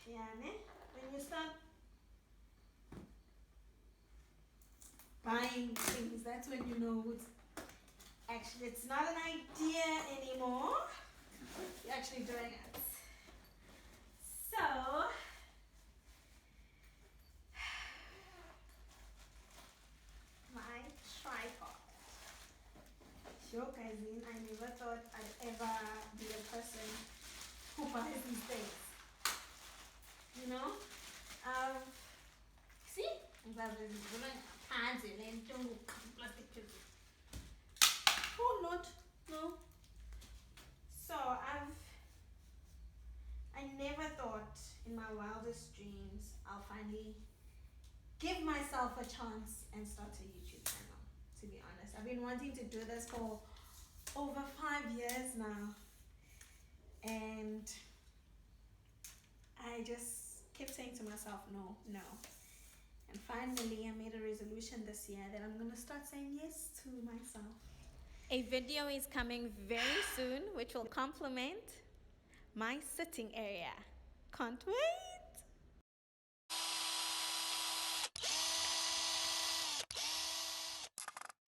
Yeah, ne? When you start buying things, that's when you know it's not an idea anymore. You're actually doing it. So, my tripod. Sure, cousin, I never thought I'd ever be a person who buys these things. You know? See? Oh, Lord. No. So, I never thought in my wildest dreams I'll finally give myself a chance and start a YouTube channel, to be honest. I've been wanting to do this for over 5 years now, and I just kept saying to myself, no. And finally I made a resolution this year that I'm gonna start saying yes to myself. A video is coming very soon which will complement my sitting area. Can't wait.